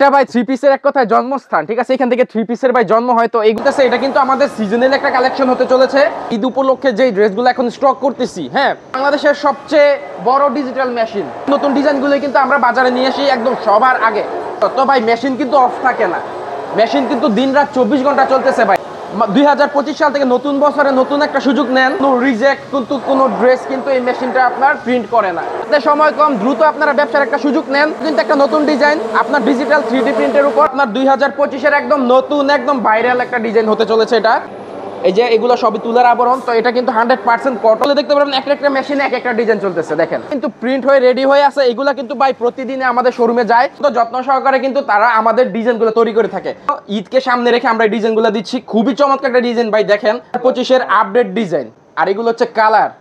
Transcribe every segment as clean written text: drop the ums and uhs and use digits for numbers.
এটা ভাই থ্রি পিসের এক কথায় জন্মস্থান, ঠিক আছে। এখান থেকে থ্রি পিসের ভাই জন্ম হয়। তো এগুলোতে এটা কিন্তু আমাদের সিজনাল একটা কালেকশন হতে চলেছে। ঈদ উপলক্ষে যে ড্রেসগুলো এখন স্টক করতেছি, হ্যাঁ, বাংলাদেশের সবচেয়ে বড় ডিজিটাল মেশিন, নতুন ডিজাইনগুলো কিন্তু আমরা বাজারে নিয়ে আসি একদম সবার আগে। তো ভাই মেশিন কিন্তু অফ থাকে না, মেশিন কিন্তু দিন রাত 24 ঘন্টা চলতেছে ভাই। 2025 সাল থেকে নতুন বছরে নতুন একটা সুযোগ নেন, রিজেক্ট কিন্তু কোনো ড্রেস কিন্তু এই মেশিনটা আপনার প্রিন্ট করে না। সময় কম, দ্রুত আপনারা ব্যবসার একটা সুযোগ নেন, কিন্তু একটা নতুন ডিজাইন আপনার ডিজিটাল 3D প্রিন্টের উপর আপনার 2025-এর একদম নতুন একদম ভাইরাল একটা ডিজাইন হতে চলেছে। এটা এই যে এগুলো সবই তুলার আবরণ, তো এটা কিন্তু 100% কটন। দেখতে পারেন একটা মেশিনে এক একটা ডিজাইন চলতেছে, দেখেন কিন্তু প্রিন্ট হয়ে রেডি হয়ে আছে। এগুলা কিন্তু ভাই প্রতিদিনে আমাদের শোরুমে যায়, তো যত্ন সহকারে কিন্তু তারা আমাদের ডিজাইনগুলো তৈরি করে থাকে। ঈদকে সামনে রেখে আমরা এই ডিজাইনগুলো দিচ্ছি, খুবই চমৎকার একটা ডিজাইন ভাই, দেখেন 25-এর আপডেট ডিজাইন। আর এগুলো হচ্ছে কালার,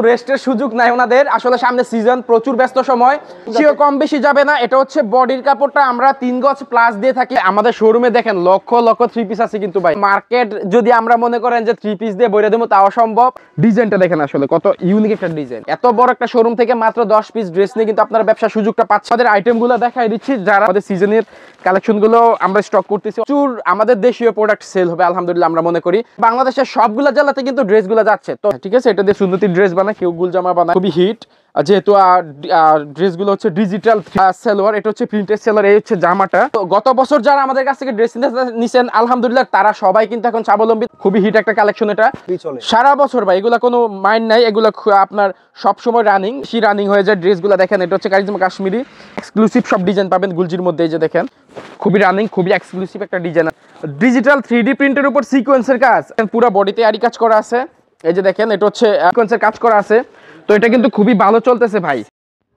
রেস্টের সুযোগ নাই ওনাদের। আসলে সামনে সিজন, প্রচুর ব্যস্ত সময়, সেও কম বেশি যাবে না। এটা হচ্ছে বডির কাপড়টা আমরা 3 গজ প্লাস দিয়ে থাকি। আমাদের শোরুমে দেখেন লক্ষ লক্ষ থ্রি পিস আছে কিন্তু ভাই। মার্কেট যদি আমরা মনে করেন যে থ্রি পিস দিয়ে বইরে দেবো তাও সম্ভব। ডিজাইনটা দেখেন আসলে কত ইউনিক একটা ডিজাইন। এত বড় একটা শোরুম থেকে মাত্র 10 পিস ড্রেস নিয়ে কিন্তু আপনারা ব্যবসার সুযোগটা পাচ্ছেন। আমাদের আইটেমগুলো দেখাই দিচ্ছি, যারা আমাদের সিজনের কালেকশনগুলো আমরা স্টক করতেছি। প্রচুর আমাদের দেশীয় প্রোডাক্ট সেল হবে আলহামদুলিল্লাহ, আমরা মনে করি। বাংলাদেশের সবগুলো জেলাতে কিন্তু ড্রেসগুলো যাচ্ছে, তো ঠিক আছে। এটা দিয়ে সুন্দর ড্রেস বানায়, কেউ গুল জামা বানায়, খুবই হিট। যেহেতু ড্রেসগুলো হচ্ছে ডিজিটাল সেলোয়ার, এটা হচ্ছে প্রিন্টেড সেলোয়ার, এই হচ্ছে জামাটা। তো গত বছর যারা আমাদের কাছ থেকে ড্রেস নিছেন আলহামদুলিল্লাহ তারা সবাই কিন্তু এখন স্বাবলম্বী। খুবই হিট একটা কালেকশন, এটা সারা বছর ভাই, এগুলা কোনো মাইন্ড নাই, এগুলো আপনার সবসময় রানিং হয়ে যায় ড্রেসগুলো। দেখেন এটা হচ্ছে কারিজমা কাশ্মীরি, এক্সক্লুসিভ সব ডিজাইন পাবেন গুলজির মধ্যে। এই যে দেখেন খুবই রানিং, খুবই এক্সক্লুসিভ একটা ডিজাইন, ডিজিটাল 3D প্রিন্টের উপর সিকোয়েন্সের কাজ, পুরো বডিতে আরি কাজ করা আছে। এই যে দেখেন এটা হচ্ছে সিকোয়েন্সের কাজ করা আছে, তো এটা কিন্তু খুবই ভালো চলতেছে ভাই।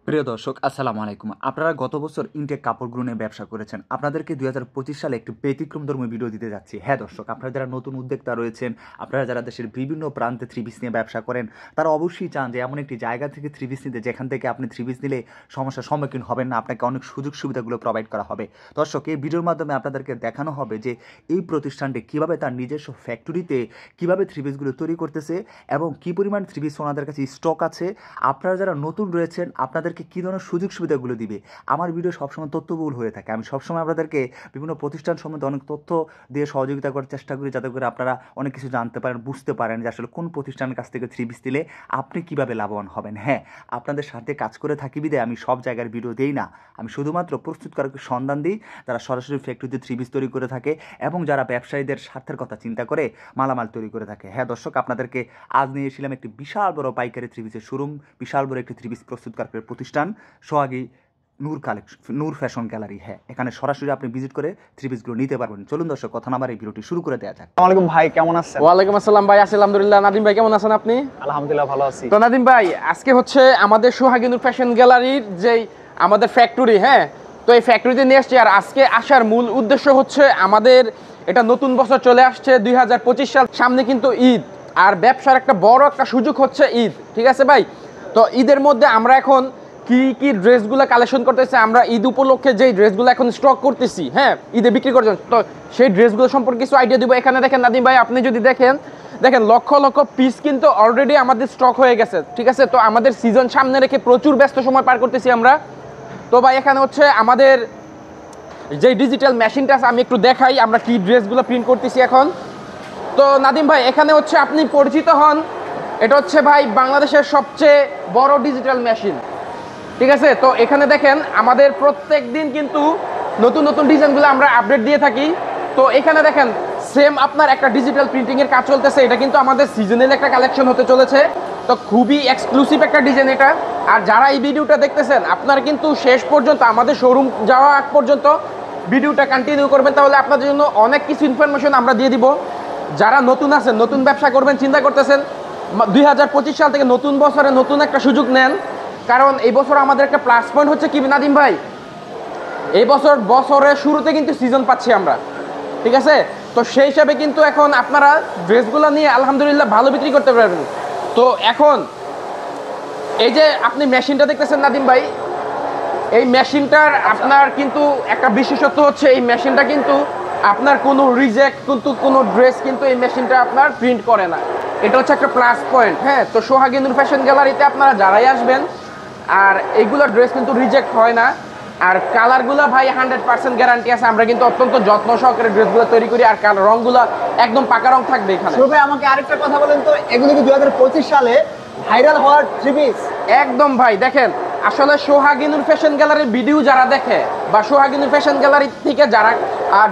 প্রিয় দর্শক আসসালামু আলাইকুম। আপনারা গত বছর ইনটেক কাপড়গুলো নিয়ে ব্যবসা করেছেন, আপনাদেরকে 2025 সালে একটি ব্যতিক্রমধর্মী ভিডিও দিতে যাচ্ছি। হ্যাঁ দর্শক, আপনারা যারা নতুন উদ্যোক্তা রয়েছেন, আপনারা যারা দেশের বিভিন্ন প্রান্তে থ্রি পিস নিয়ে ব্যবসা করেন, তারা অবশ্যই চান যে এমন একটি জায়গা থেকে থ্রি পিস নিতে যেখান থেকে আপনি থ্রি পিস নিলে সমস্যার সম্মুখীন হবেন না, আপনাকে অনেক সুযোগ সুবিধাগুলো প্রোভাইড করা হবে। দর্শক, এই ভিডিওর মাধ্যমে আপনাদেরকে দেখানো হবে যে এই প্রতিষ্ঠানটি কীভাবে তার নিজস্ব ফ্যাক্টরিতে কীভাবে থ্রি পিসগুলো তৈরি করতেছে এবং কী পরিমাণ থ্রি পিস ওনাদের কাছে স্টক আছে। আপনারা যারা নতুন রয়েছেন আপনাদেরকে কী ধরনের সুযোগ সুবিধাগুলো দিবে। আমার ভিডিও সবসময় তথ্যবহুল হয়ে থাকে, আমি সবসময় আপনাদেরকে বিভিন্ন প্রতিষ্ঠান সম্বন্ধে অনেক তথ্য দিয়ে সহযোগিতা করার চেষ্টা করি, যাতে করে আপনারা অনেক কিছু জানতে পারেন, বুঝতে পারেন যে আসলে কোন প্রতিষ্ঠানের কাছ থেকে থ্রি পিস দিলে আপনি কীভাবে লাভবান হবেন। হ্যাঁ, আপনাদের সাথে কাজ করে থাকি বিধায় আমি সব জায়গার ভিডিও দিই না, আমি শুধুমাত্র প্রস্তুতকারককে সন্ধান দিই যারা সরাসরি ফ্যাক্টরিতে থ্রি পিস তৈরি করে থাকে এবং যারা ব্যবসায়ীদের স্বার্থের কথা চিন্তা করে মালামাল তৈরি করে থাকে। হ্যাঁ দর্শক, আপনাদেরকে আজ নিয়ে এসেছিলাম একটি বিশাল বড় পাইকারি থ্রি পিসের শোরুম, বিশাল বড় একটি থ্রি পিস প্রস্তুতকারকের প্রতিষ্ঠান সোহাগী নূর ফ্যাশন গ্যালারি। হ্যাঁ, এখানে সরাসরি আপনি ভিজিট করে থ্রি পিসগুলো নিতে পারবেন। চলুন দর্শক, কথা না বাড়িয়ে ভিডিওটি শুরু করে দেওয়া যাক। আসসালামু আলাইকুম ভাই, কেমন আছেন? ওয়ালাইকুম আসসালাম ভাই, আছি আলহামদুলিল্লাহ। নাদিম ভাই কেমন আছেন আপনি? আলহামদুলিল্লাহ ভালো আছি। তো নাদিম ভাই, আজকে হচ্ছে আমাদের সোহাগী নূর ফ্যাশন গ্যালারির যেই আমাদের ফ্যাক্টরি, হ্যাঁ, তো এই ফ্যাক্টরিতে নিয়ে আসছি। আর আজকে আসার মূল উদ্দেশ্য হচ্ছে আমাদের এটা নতুন বছর চলে আসছে 2025 সাল, সামনে কিন্তু ঈদ, আর ব্যবসার একটা বড় একটা সুযোগ হচ্ছে ঈদ, ঠিক আছে ভাই। তো ঈদের মধ্যে আমরা এখন কি ড্রেসগুলো কালেকশন করতেছি, আমরা ঈদ উপলক্ষে যেই ড্রেসগুলো এখন স্টক করতেছি, হ্যাঁ, ঈদে বিক্রি করার জন্য, তো সেই ড্রেসগুলো সম্পর্কে কিছু আইডিয়া দিব। এখানে দেখেন নাদিম ভাই, আপনি যদি দেখেন লক্ষ লক্ষ পিস কিন্তু অলরেডি আমাদের স্টক হয়ে গেছে, ঠিক আছে। তো আমাদের সিজন সামনে রেখে প্রচুর ব্যস্ত সময় পার করতেছি আমরা। তো ভাই এখানে হচ্ছে আমাদের যে ডিজিটাল মেশিনটা আছে, আমি একটু দেখাই আমরা কি ড্রেসগুলো প্রিন্ট করতেছি এখন। তো নাদিম ভাই, এখানে হচ্ছে আপনি পরিচিত হন, এটা হচ্ছে ভাই বাংলাদেশের সবচেয়ে বড় ডিজিটাল মেশিন, ঠিক আছে। তো এখানে দেখেন আমাদের প্রত্যেক দিন কিন্তু নতুন নতুন ডিজাইনগুলো আমরা আপডেট দিয়ে থাকি। তো এখানে দেখেন সেম আপনার একটা ডিজিটাল প্রিন্টিংয়ের কাজ চলতেছে, এটা কিন্তু আমাদের সিজনাল একটা কালেকশন হতে চলেছে, তো খুবই এক্সক্লুসিভ একটা ডিজাইন এটা। আর যারা এই ভিডিওটা দেখতেছেন আপনারা কিন্তু শেষ পর্যন্ত আমাদের শোরুম যাওয়া আগ পর্যন্ত ভিডিওটা কন্টিনিউ করবেন, তাহলে আপনাদের জন্য অনেক কিছু ইনফরমেশন আমরা দিয়ে দিব। যারা নতুন আছেন, নতুন ব্যবসা করবেন চিন্তা করতেছেন, 2025 সাল থেকে নতুন বছরে নতুন একটা সুযোগ নেন, কারণ এই বছর আমাদের একটা প্লাস পয়েন্ট হচ্ছে কি নাদিম ভাই, এই বছরের শুরুতে কিন্তু সিজন পাচ্ছি আমরা, ঠিক আছে। তো সেই হিসাবে কিন্তু এখন আপনারা ড্রেসগুলো নিয়ে আলহামদুলিল্লাহ ভালো বিক্রি করতে পারবেন। তো এখন এই যে আপনি মেশিনটা দেখতেছেন নাদিম ভাই, এই মেশিনটার আপনার কিন্তু একটা বিশেষত্ব হচ্ছে এই মেশিনটা কিন্তু আপনার কোনো রিজেক্ট কিন্তু কোনো ড্রেস কিন্তু এই মেশিনটা আপনার প্রিন্ট করে না, এটা হচ্ছে একটা প্লাস পয়েন্ট। হ্যাঁ, তো সোহাগী নূর ফ্যাশন গ্যালারিতে আপনারা যারাই আসবেন, আর এইগুলো ড্রেস কিন্তু রিজেক্ট হয় না, আর কালারগুলো ভাই 100% গ্যারান্টি আছে। আমরা কিন্তু অত্যন্ত যত্ন সহকারে ড্রেসগুলো তৈরি করি, আর রংগুলো একদম পাকা রং থাকবে এখানে। ভাই আমাকে আরেকটা কথা বলেন তো, এগুলো কি 2025 সালে ভাইরাল হওয়ার থ্রি পিস? একদম ভাই, দেখেন আসলে সোহাগিনুর ফ্যাশন গ্যালারির ভিডিও যারা দেখে বা সোহাগিনুর ফ্যাশন গ্যালারি থেকে যারা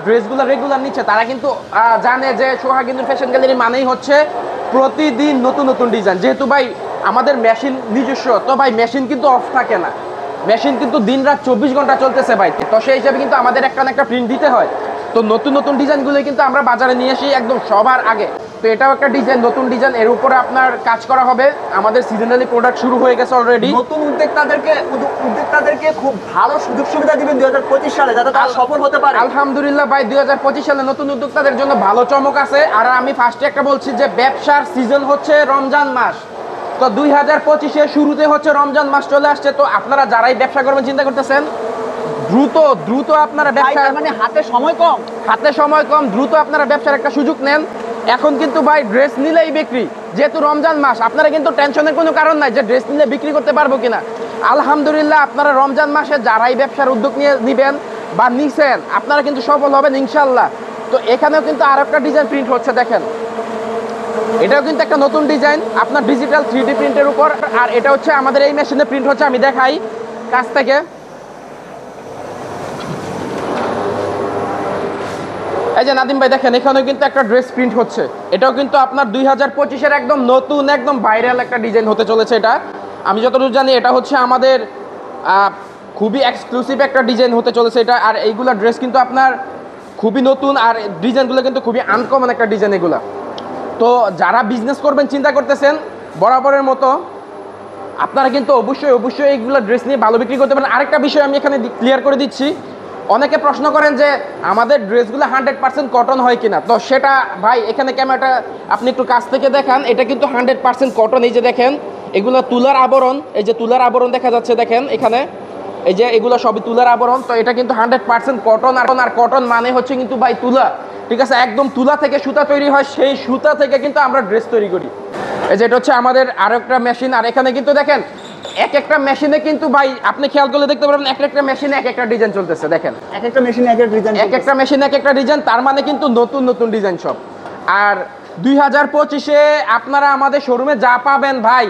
ড্রেসগুলো রেগুলার নিচ্ছে, তারা কিন্তু জানে যে সোহাগিনুর ফ্যাশন গ্যালারি মানেই হচ্ছে প্রতিদিন নতুন নতুন ডিজাইন। যেহেতু ভাই আমাদের মেশিন নিজস্ব, তো ভাই মেশিন কিন্তু অফ থাকে না, মেশিন কিন্তু দিন রাত 24 ঘন্টা চলতেছে ভাই। তো সেই হিসাবে কিন্তু আমাদের একটা না একটা প্রিন্ট দিতে হয়। তো নতুন নতুন ডিজাইনগুলো কিন্তু আমরা বাজারে নিয়ে আসি একদম সবার আগে। তো এটাও একটা ডিজাইন, নতুন ডিজাইন, এর উপরে আপনার কাজ করা হবে। আমাদের সিজনালি প্রোডাক্ট শুরু হয়ে গেছে অলরেডি। নতুন উদ্যোক্তাদেরকে খুব ভালো সুযোগ সুবিধা দিবেন 2025 সালে, যাতে তারা সফল হতে পারে। আলহামদুলিল্লাহ ভাই, 2025 সালে নতুন উদ্যোক্তাদের জন্য ভালো চমক আছে। আর আমি ফার্স্টে একটা বলছি যে ব্যবসার সিজন হচ্ছে রমজান মাস। তো 2025 শুরুতে হচ্ছে রমজান মাস চলে আসছে। তো আপনারা যারাই ব্যবসা করবেন চিন্তা করতেছেন, দ্রুত আপনারা ব্যবসা, মানে হাতে সময় কম, দ্রুত আপনারা ব্যবসার একটা সুযোগ নেন। এখন কিন্তু ভাই ড্রেস নিলেই বিক্রি, যেহেতু রমজান মাস আপনারা কিন্তু টেনশনের কোনো কারণ নাই যে ড্রেস নিলে বিক্রি করতে পারবো কিনা। আলহামদুলিল্লাহ, আপনারা রমজান মাসে যারাই ব্যবসার উদ্যোগ নিবেন বা নিছেন, আপনারা কিন্তু সফল হবেন ইনশাল্লাহ। তো এখানেও কিন্তু আর একটা ডিজাইন প্রিন্ট হচ্ছে, দেখেন এটাও কিন্তু একটা নতুন ডিজাইন আপনার ডিজিটাল 3D প্রিন্টের উপর। আর এটা হচ্ছে আমাদের এই মেশিনে প্রিন্ট হচ্ছে, আমি দেখাই কাছ থেকে। এই যে নাদিম ভাই দেখেন, এখানেও কিন্তু একটা ড্রেস প্রিন্ট হচ্ছে। এটাও কিন্তু আপনার 2025 একদম নতুন, একদম ভাইরাল একটা ডিজাইন হতে চলেছে। এটা আমি যতদূর জানি এটা হচ্ছে আমাদের খুবই এক্সক্লুসিভ একটা ডিজাইন হতে চলেছে এটা। আর এইগুলা ড্রেস কিন্তু আপনার খুবই নতুন, আর ডিজাইনগুলো কিন্তু খুবই আনকমন একটা ডিজাইন এগুলা। তো যারা বিজনেস করবেন চিন্তা করতেছেন বরাবরের মতো, আপনারা কিন্তু অবশ্যই এইগুলো ড্রেস নিয়ে ভালো বিক্রি করতে পারেন। আরেকটা বিষয় আমি এখানে ক্লিয়ার করে দিচ্ছি, অনেকে প্রশ্ন করেন যে আমাদের ড্রেসগুলো 100% কটন হয় কিনা। তো সেটা ভাই এখানে ক্যামেরাটা আপনি একটু কাছ থেকে দেখান, এটা কিন্তু 100% কটন। এই যে দেখেন এগুলো তুলার আবরণ, এই যে তুলার আবরণ দেখা যাচ্ছে, দেখেন এখানে এই যে এগুলো সবই তুলার আবরণ। তো এটা কিন্তু 100% কটন। আর কটন মানে হচ্ছে কিন্তু ভাই তুলা, ঠিক আছে, একদম তুলা থেকে সুতা তৈরি হয়, সেই সুতা থেকে কিন্তু আমরা ড্রেস তৈরি করি। এই যে এটা হচ্ছে আমাদের আরো একটা মেশিন। আর এখানে কিন্তু দেখেন এক একটা মেশিনে কিন্তু ভাই আপনি খেয়াল করলে দেখতে পারবেন এক একটা মেশিনে এক একটা ডিজাইন চলতেছে। দেখেন এক একটা মেশিনে এক একটা ডিজাইন, তার মানে কিন্তু নতুন নতুন ডিজাইন সব। আর 2025 আপনারা আমাদের শোরুমে যা পাবেন ভাই,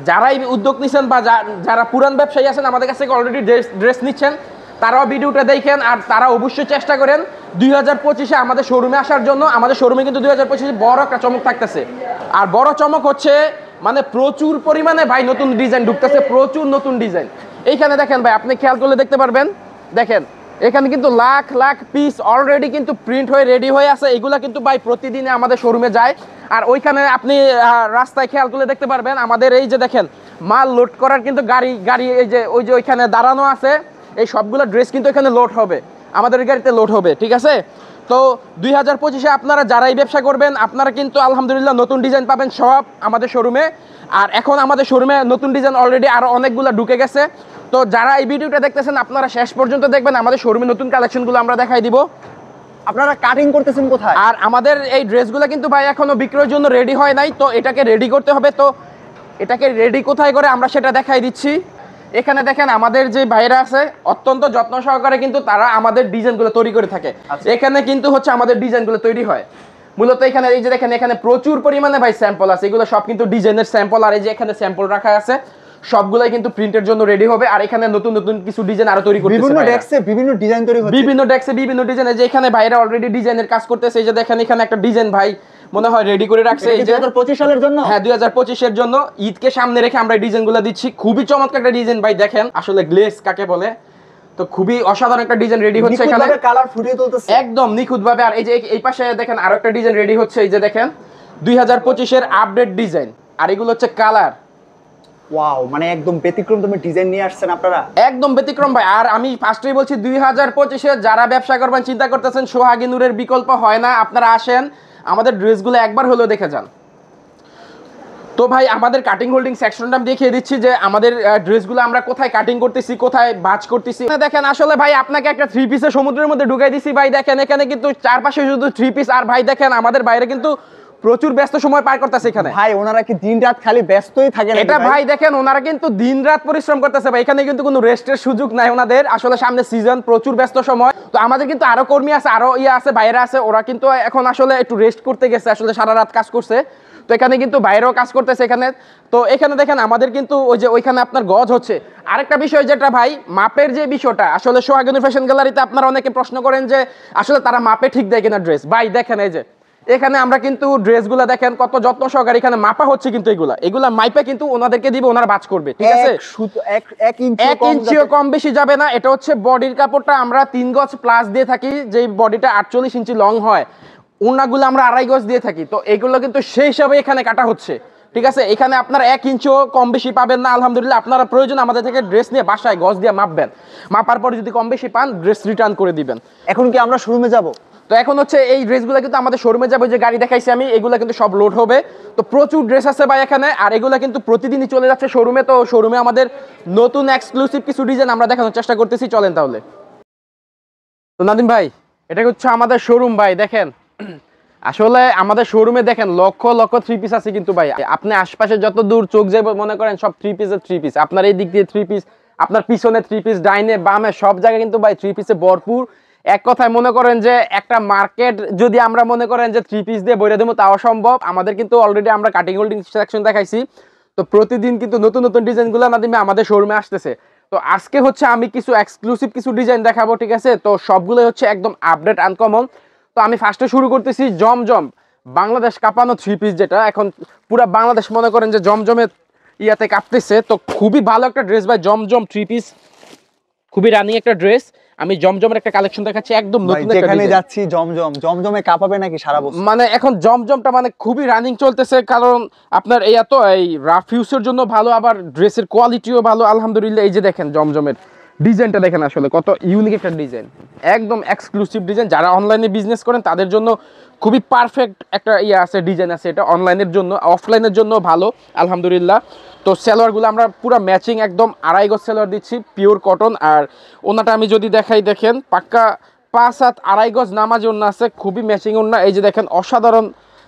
যারাই উদ্যোগ নিচ্ছেন বা যারা পুরান ব্যবসায়ী আছেন আমাদের কাছ থেকে অলরেডি ড্রেস নিচ্ছেন, তারাও ভিডিওটা দেখেন। আর তারা অবশ্যই চেষ্টা করেন 2025 আমাদের শোরুমে আসার জন্য। আমাদের শোরুমে কিন্তু 2025 বড় একটা চমক থাকতেছে। আর বড় চমক হচ্ছে মানে প্রচুর পরিমাণে ভাই নতুন ডিজাইন ঢুকতেছে, প্রচুর নতুন ডিজাইন। এইখানে দেখেন ভাই, আপনি খেয়াল করলে দেখতে পারবেন, দেখেন এখানে কিন্তু লাখ লাখ পিস অলরেডি কিন্তু প্রিন্ট হয়ে রেডি হয়ে আছে। এগুলা কিন্তু ভাই প্রতিদিনে আমাদের শোরুমে যায়। আর ওইখানে আপনি রাস্তায় খেয়াল করলে দেখতে পারবেন আমাদের এই যে দেখেন মাল লোড করার কিন্তু গাড়ি এই যে ওইখানে দাঁড়ানো আছে। এই সবগুলো ড্রেস কিন্তু এখানে লোড হবে, আমাদের গাড়িতে লোড হবে, ঠিক আছে। তো 2025 আপনারা যারাই ব্যবসা করবেন আপনারা কিন্তু আলহামদুলিল্লাহ নতুন ডিজাইন পাবেন সব আমাদের শোরুমে। আর এখন আমাদের শোরুমে নতুন ডিজাইন অলরেডি আরো অনেকগুলো ঢুকে গেছে। তো যারা এই ভিডিওটা দেখতেছেন আপনারা শেষ পর্যন্ত দেখবেন, আমাদের শোরুমে নতুন কালেকশনগুলো আমরা দেখাই দিব। আপনারা কাটিং করতেছেন কোথায়? আর আমাদের এই ড্রেসগুলো কিন্তু ভাই এখনো বিক্রয়ের জন্য রেডি হয় নাই, তো এটাকে রেডি করতে হবে। তো এটাকে রেডি কোথায় করে আমরা সেটা দেখাই দিচ্ছি। এখানে দেখেন আমাদের যে ভাইরা আছে অত্যন্ত যত্ন সহকারে কিন্তু তারা আমাদের ডিজাইনগুলো তৈরি করে থাকে। এখানে কিন্তু হচ্ছে আমাদের ডিজাইনগুলো তৈরি হয় মূলত এখানে। এই যে দেখেন এখানে প্রচুর পরিমাণে ভাই স্যাম্পল আছে, এগুলো সব কিন্তু ডিজাইনের স্যাম্পল। আর এই যে এখানে স্যাম্পল রাখা আছে, সবগুলাই কিন্তু প্রিন্টের জন্য রেডি হবে। আর এখানে নতুন নতুন কিছু ডিজাইন আরো তৈরি করতেছে, বিভিন্ন ডেস্কে বিভিন্ন ডিজাইন তৈরি হচ্ছে, বিভিন্ন ডেস্কে বিভিন্ন ডিজাইন। এই যে এখানে ভাইরা অলরেডি ডিজাইনের কাজ করতেছে। এই যে দেখেন এখানে একটা ডিজাইন ভাই মনে হয় রেডি করে রাখছে, এই যে 2025 সালের জন্য। হ্যাঁ 2025 এর জন্য, ঈদকে সামনে রেখে আমরা ডিজাইনগুলো দিচ্ছি। খুবই চমৎকার একটা ডিজাইন ভাই, দেখেন আসলে গ্লেজ কাকে বলে। তো খুবই অসাধারণ একটা ডিজাইন রেডি হচ্ছে এখানে, কালার ফুটিয়ে তুলতেছে একদম নিখুঁত ভাবে। আর এই যে এই পাশে দেখেন আরো একটা ডিজাইন রেডি হচ্ছে, এই যে দেখেন 2025 এর আপডেট ডিজাইন। আর এগুলো হচ্ছে কালার। ওয়াও, মানে একদম ব্যতিক্রম তুমি ডিজাইন নিয়ে আসছেন আপনারা, একদম ব্যতিক্রম ভাই। আর আমি ফার্স্টেই বলছি 2025 যারা ব্যবসা করবেন চিন্তা করতেছেন সোহাগী নূরের বিকল্প হয় না, আপনারা আসেন আমাদের ড্রেসগুলো একবার হলেও দেখে যান। তো ভাই আমাদের কাটিং হোল্ডিং সেকশনটা আমি দেখিয়ে দিচ্ছি যে আমাদের ড্রেসগুলো আমরা কোথায় কাটিং করতেছি, কোথায় ভাঁজ করতেছি। দেখেন আসলে ভাই আপনাকে একটা 3 পিসের সমুদ্রের মধ্যে ঢুকাই দিছি ভাই। দেখেন এখানে কিন্তু চারপাশে শুধু 3 পিস। আর ভাই দেখেন আমাদের বাইরে কিন্তু প্রচুর ব্যস্ত সময় পার করতেছে এখানে। ভাই ওনারা কি দিন রাত খালি ব্যস্তই থাকে নাকি এটা ভাই দেখেন ওনারা কিন্তু দিন রাত পরিশ্রম করতেছে ভাই, এখানে কিন্তু কোনো রেস্টের সুযোগ নাই ওনাদের। আসলে সামনে সিজন, প্রচুর ব্যস্ত সময়। তো আমাদের কিন্তু আরো কর্মী আছে, আরো আছে, বাইরে আছে, ওরা কিন্তু এখন আসলে একটু রেস্ট করতে গেছে, আসলে সারা রাত কাজ করছে। তো এখানে কিন্তু বাইরেও কাজ করতেছে এখানে। তো এখানে দেখেন আমাদের কিন্তু ওই যে ওইখানে আপনার গজ হচ্ছে। আরেকটা বিষয় যেটা ভাই, মাপের যে বিষয়টা, আসলে সোহাগিনী ফ্যাশন গ্যালারিতে আপনারা অনেকে প্রশ্ন করেন যে আসলে তারা মাপে ঠিক দেয় কিনা ড্রেস। ভাই দেখেন এই যে এখানে আমরা কিন্তু ড্রেসগুলো দেখেন কত যত্ন সহকারে এখানে মাপা হচ্ছে, কিন্তু এগুলা মাইপে কিন্তু ওনাদেরকে দিবে, ওনারা বাজ করবে, ঠিক আছে? এক ইঞ্চিও কম বেশি যাবে না। এটা হচ্ছে বডির কাপড়টা আমরা 3 গজ প্লাস দিয়ে থাকি, যে বডিটা 48 ইঞ্চি লং হয়, ওনাগুলো আমরা 2.5 গজ দিয়ে থাকি। তো এগুলো কিন্তু সেই হিসাবে এখানে কাটা হচ্ছে, ঠিক আছে? এখানে আপনারা 1 ইঞ্চিও কম বেশি পাবেন না আলহামদুলিল্লাহ। আপনারা প্রয়োজন আমাদের থেকে ড্রেস নিয়ে বাসায় গজ দিয়ে মাপবেন, মাপার পরে যদি কম বেশি পান ড্রেস রিটার্ন করে দিবেন। এখন কি আমরা শোরুমে যাব? তো এখন হচ্ছে এই ড্রেসগুলো কিন্তু আমাদের শোরুমে যাবে, যে গাড়ি দেখাইছি আমি, এগুলো কিন্তু সব লোড হবে। তো প্রচুর ড্রেস আছে ভাই এখানে, আর এগুলো কিন্তু প্রতিদিনই চলে যাচ্ছে শোরুমে। তো শোরুমে আমাদের নতুন এক্সক্লুসিভ কিছু ডিজাইন আমরা দেখানোর চেষ্টা করতেছি, চলেন তাহলে। তো নাদিম ভাই, এটা হচ্ছে আমাদের শোরুম ভাই, দেখেন আসলে আমাদের শোরুমে দেখেন লক্ষ লক্ষ 3 পিস আছে কিন্তু ভাই। আপনি আশপাশে যত দূর চোখ যাবে মনে করেন সব 3 পিসের 3 পিস। আপনার এই দিক দিয়ে 3 পিস, আপনার পিছনে 3 পিস, ডাইনে বামে সব জায়গায় কিন্তু ভাই 3 পিসে ভরপুর। এক কথায় মনে করেন যে একটা মার্কেট যদি আমরা মনে করেন যে 3 পিস দিয়ে বইরে দেবো তাও সম্ভব। আমাদের কিন্তু অলরেডি আমরা কাটিং হোল্ডিং সেকশন দেখাইছি। তো প্রতিদিন কিন্তু নতুন নতুন ডিজাইনগুলো নাদিমে আমাদের শোরুমে আসতেছে। তো আজকে হচ্ছে আমি কিছু এক্সক্লুসিভ কিছু ডিজাইন দেখাবো, ঠিক আছে? তো সবগুলো হচ্ছে একদম আপডেট আনকমন। তো আমি ফার্স্টে শুরু করতেছি জমজম বাংলাদেশ কাঁপানো 3 পিস, যেটা এখন পুরো বাংলাদেশ মনে করেন যে জমজমের ইয়াতে কাঁপতেছে। তো খুবই ভালো একটা ড্রেস ভাই, জমজম 3 পিস, খুবই রানিং একটা ড্রেস। আমি জমজমের একটা কালেকশন দেখাচ্ছি, একদম নতুন একটা যেখানে ডিজাইন। যাচ্ছি জমজমে কাঁপাবে নাকি সারা বছর? মানে এখন জমজমটা মানে খুবই রানিং চলতেছে, কারণ আপনার এই রাফ ইউজের জন্য ভালো, আবার ড্রেসের কোয়ালিটিও ভালো আলহামদুলিল্লাহ। এই যে দেখেন জমজমের ডিজাইনটা দেখেন, আসলে কত ইউনিক একটা ডিজাইন, একদম এক্সক্লুসিভ ডিজাইন। যারা অনলাইনে বিজনেস করেন তাদের জন্য খুবই পারফেক্ট একটা আছে, ডিজাইন আছে। এটা অনলাইনের জন্য, অফলাইনের জন্য ভালো আলহামদুলিল্লাহ। তো সেলোয়ারগুলো আমরা পুরো ম্যাচিং একদম 2.5 গজ সেলোয়ার দিচ্ছি, পিওর কটন। আর ওনাটা আমি যদি দেখাই, দেখেন পাক্কা 5 হাত 2.5 গজ নামাজ ওন্না আছে, খুবই ম্যাচিং ওন্না। এই যে দেখেন অসাধারণ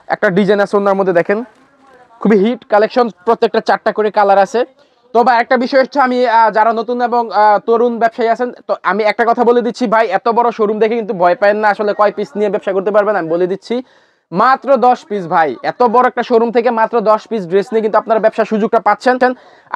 একটা ডিজাইন আছে ওন্নার মধ্যে, দেখেন খুবই হিট কালেকশন, প্রত্যেকটা 4টা করে কালার আছে। তো ভাই একটা বিষয় হচ্ছে, আমি যারা নতুন এবং তরুণ ব্যবসায়ী আছেন, তো আমি একটা কথা বলে দিচ্ছি ভাই, এত বড় শোরুম দেখে কিন্তু ভয় পাবেন না। আসলে কয় পিস নিয়ে ব্যবসা করতে পারবেন আমি বলে দিচ্ছি, মাত্র 10 পিস ভাই। এত বড় একটা শোরুম থেকে মাত্র 10 পিস ড্রেস নিয়ে কিন্তু আপনারা ব্যবসার সুযোগটা পাচ্ছেন।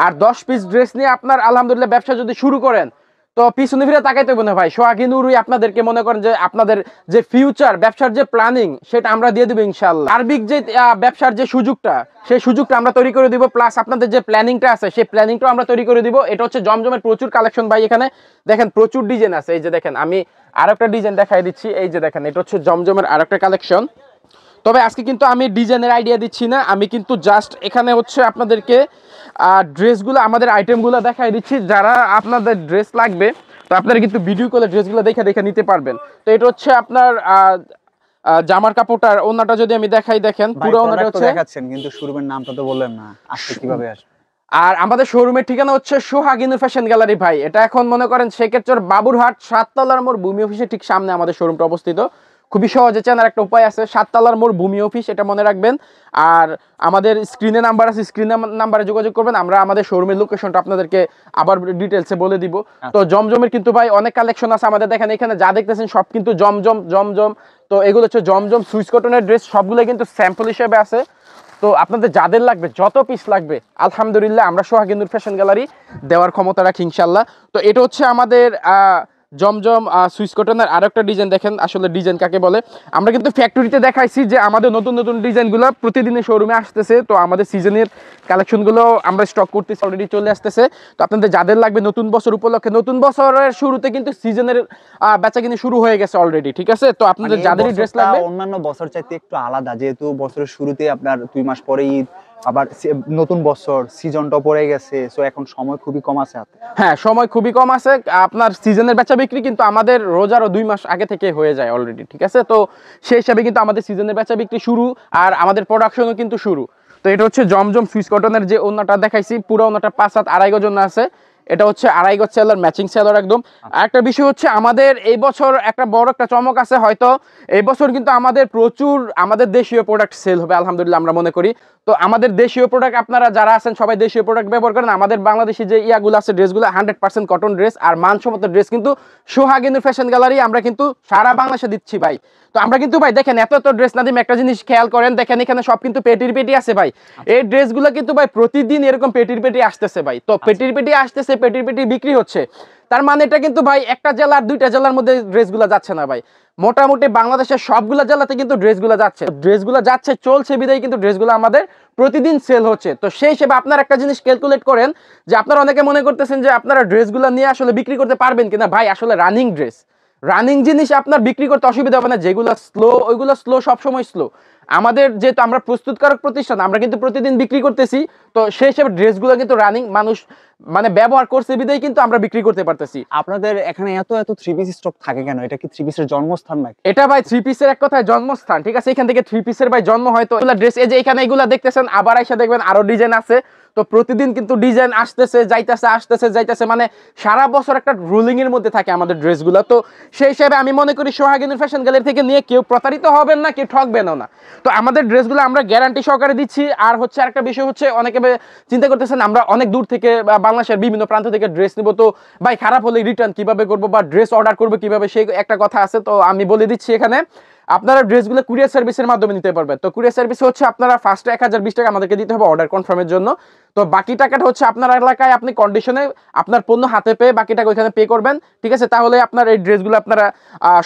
আর 10 পিস ড্রেস নিয়ে আপনার আলহামদুলিল্লাহ ব্যবসা যদি শুরু করেন, তো পিছনে ফিরে তাকাইতে হবে না ভাই। সোহাগিনুরই আপনাদেরকে মনে করেন যে আপনাদের যে ফিউচার ব্যবসার যে প্ল্যানিং, সেটা আমরা দিয়ে দেবো ইনশাআল্লাহ। সার্বিক যে ব্যবসার যে সুযোগটা, সেই সুযোগটা আমরা তৈরি করে দিব, প্লাস আপনাদের যে প্ল্যানিংটা আছে সেই প্ল্যানিংটাও আমরা তৈরি করে দিব। এটা হচ্ছে জমজমের প্রচুর কালেকশন ভাই, এখানে দেখেন প্রচুর ডিজাইন আছে। এই যে দেখেন আমি আরেকটা ডিজাইন দেখাই দিচ্ছি, এই যে দেখেন এটা হচ্ছে জমজমের আরেকটা কালেকশন। তবে আজকে কিন্তু আমি ডিজাইনের আইডিয়া দিচ্ছি না, আমি কিন্তু জাস্ট এখানে হচ্ছে আপনাদেরকে ড্রেসগুলো, আমাদের আইটেমগুলো দেখাই দিচ্ছি। যারা আপনাদের ড্রেস লাগবে তো আপনারা কিন্তু ভিডিও কলে ড্রেসগুলো দেখে দেখে নিতে পারবেন। তো এটা হচ্ছে আপনার জামার কাপড়টার ওন্নাটা যদি আমি দেখাই, দেখেন পুরো ওন্নাটা হচ্ছে দেখাচ্ছেন, কিন্তু শোরুমের নামটা তো বললেন না, আসলে কিভাবে আসবে? আর আমাদের শোরুমের ঠিকানা হচ্ছে সোহাগিনু ফ্যাশন গ্যালারি ভাই। এটা এখন মনে করেন শেখেরচর বাবুরহাট 7 তলার মোড় ভূমি অফিসের ঠিক সামনে আমাদের শোরুমটা অবস্থিত। খুবই সহজে চেনার একটা উপায় আছে, 7 তলার মোড় ভূমি অফিস, এটা মনে রাখবেন। আর আমাদের স্ক্রিনে নাম্বার আছে, স্ক্রিনে নাম্বারে যোগাযোগ করবেন, আমরা আমাদের শোরুমের লোকেশনটা আপনাদেরকে আবার ডিটেলসে বলে দিব। তো জমজমের কিন্তু ভাই অনেক কালেকশন আছে আমাদের, দেখেন এখানে যা দেখতেছেন সব কিন্তু জমজম। তো এগুলো হচ্ছে জমজম সুইস কটনের ড্রেস, সবগুলো কিন্তু স্যাম্পল হিসেবে আছে। তো আপনাদের যাদের লাগবে, যত পিস লাগবে আলহামদুলিল্লাহ আমরা সোহাগিনুর ফ্যাশন গ্যালারি দেওয়ার ক্ষমতা রাখি ইনশাল্লাহ। তো এটা হচ্ছে আমাদের জমজম সুইস কটনের আরো একটা ডিজাইন, দেখেন আসলে ডিজাইন কাকে বলে। আমরা কিন্তু ফ্যাক্টরিতে দেখাইছি যে আমাদের নতুন নতুন ডিজাইনগুলো প্রতিদিনের শোরুমে আসতেছে। তো আমাদের সিজনের কালেকশনগুলো আমরা স্টক করতেছি, অলরেডি চলে আসতেছে। তো আপনাদের যাদের লাগবে নতুন বছর উপলক্ষে, নতুন বছরের শুরুতে কিন্তু সিজনের বেচাকিনি শুরু হয়ে গেছে অলরেডি, ঠিক আছে? তো আপনাদের যাদেরই ড্রেস লাগবে, অন্যান্য বছর চাইতে একটু আলাদা, যেহেতু বছরের শুরুতে আপনার 2 মাস পরে ঈদ, আবার নতুন বছর সিজনটা পড়ে গেছে, সো এখন সময় খুবই কম আছে হাতে। হ্যাঁ সময় খুবই কম আছে। আপনার সিজনের বেচা বিক্রি কিন্তু আমাদের রোজারও 2 মাস আগে থেকে হয়ে যায় অলরেডি, ঠিক আছে? তো সেই হিসাবে কিন্তু আমাদের সিজনের বেচা বিক্রি শুরু, আর আমাদের প্রোডাকশনও কিন্তু শুরু। তো এটা হচ্ছে জমজম সুইস কটনের যে ওন্নাটা দেখাইছি, পুরো ওন্নাটা 5 হাত 2.5 গজ ওন্না আছে। এটা হচ্ছে 2.5 গজ সেলার, ম্যাচিং সেলার একদম। আরেকটা বিষয় হচ্ছে আমাদের এই বছর একটা বড় একটা চমক আছে, হয়তো এই বছর কিন্তু আমাদের প্রচুর আমাদের দেশীয় প্রোডাক্ট সেল হবে আলহামদুলিল্লাহ আমরা মনে করি। তো আমাদের দেশীয় প্রোডাক্ট আপনারা যারা আছেন সবাই দেশীয় প্রোডাক্ট ব্যবহার করেন। আমাদের বাংলাদেশি যে ইয়াগুলো আছে ড্রেসগুলো 100% কটন ড্রেস আর মানসম্মত ড্রেস কিন্তু সোহাগিনীর ফ্যাশন গ্যালারি আমরা কিন্তু সারা বাংলাদেশে দিচ্ছি ভাই। তো আমরা কিন্তু ভাই দেখেন এত এত ড্রেস না দিই, একটা জিনিস খেয়াল করেন, দেখেন এখানে সব কিন্তু পেটির পেটি আছে ভাই। এই ড্রেসগুলো কিন্তু ভাই প্রতিদিন এরকম পেটির পেটি আসতেছে ভাই। তো পেটির পেটি আসতেছে, পেটির পেটি বিক্রি হচ্ছে, তার মানে এটা কিন্তু ভাই একটা জেলা আর দুইটা জেলার মধ্যে ড্রেসগুলো যাচ্ছে না ভাই, মোটামুটি বাংলাদেশের সবগুলা জেলাতে কিন্তু ড্রেসগুলো যাচ্ছে, ড্রেসগুলো যাচ্ছে চলছে বিদায় কিন্তু ড্রেসগুলো আমাদের প্রতিদিন সেল হচ্ছে। তো সেই হিসেবে আপনার একটা জিনিস ক্যালকুলেট করেন যে আপনারা অনেকে মনে করতেছেন যে আপনারা ড্রেসগুলো নিয়ে আসলে বিক্রি করতে পারবেন কিনা। ভাই আসলে রানিং ড্রেস, রানিং জিনিস আপনার বিক্রি করতে অসুবিধা হবে না। যেগুলো স্লো ওইগুলো স্লো, সবসময় স্লো। আমাদের যেহেতু আমরা প্রস্তুতকারক প্রতিষ্ঠান, আমরা কিন্তু প্রতিদিন বিক্রি করতেছি, তো সেই হিসেবে ড্রেসগুলো কিন্তু রানিং, মানুষ মানে ব্যবহার করছে বিদায় কিন্তু আমরা বিক্রি করতে পারতেছি। আপনাদের এখানে এত এত থ্রি পিস স্টক থাকে কেন? এটা কি থ্রি পিসের জন্মস্থান নাকি? এটা ভাই থ্রি পিসের এক কথায় জন্মস্থান, ঠিক আছে। এখান থেকে থ্রি পিসের ভাই জন্ম হয়। তো এগুলা ড্রেস এই যে এখানে এগুলা দেখতেছেন, আবার এসে দেখবেন আরো ডিজাইন আছে। তো প্রতিদিন কিন্তু ডিজাইন আসতেছে যাইতেছে, আসতেছে যাইতেছে, মানে সারা বছর একটা রুলিং এর মধ্যে থাকে আমাদের ড্রেসগুলো। তো সেই হিসাবে আমি মনে করি সোহাগিনীর ফ্যাশন গ্যালারি থেকে নিয়ে কেউ প্রতারিত হবেন না, কেউ ঠকবেনও না। তো আমাদের ড্রেসগুলো আমরা গ্যারান্টি সহকারে দিচ্ছি। আর হচ্ছে আরেকটা বিষয় হচ্ছে, অনেকে চিন্তা করতেছেন আমরা অনেক দূর থেকে বাংলাদেশের বিভিন্ন প্রান্ত থেকে ড্রেস নিব, তো ভাই খারাপ হলে রিটার্ন কিভাবে করবো বা ড্রেস অর্ডার করবো কিভাবে, সেই একটা কথা আছে। তো আমি বলে দিচ্ছি এখানে, আপনারা ড্রেসগুলো কুরিয়ার সার্ভিসের মাধ্যমে নিতে পারবেন। তো কুরিয়ার সার্ভিস হচ্ছে আপনারা ফার্স্টে 1020 টাকা আমাদেরকে দিতে হবে অর্ডার কনফার্মের জন্য। তো বাকি টাকাটা হচ্ছে আপনার এলাকায় আপনি কন্ডিশনে আপনার পণ্য হাতে পেয়ে বাকি টাকা ওইখানে পে করবেন, ঠিক আছে। তাহলে আপনার এই ড্রেসগুলো আপনারা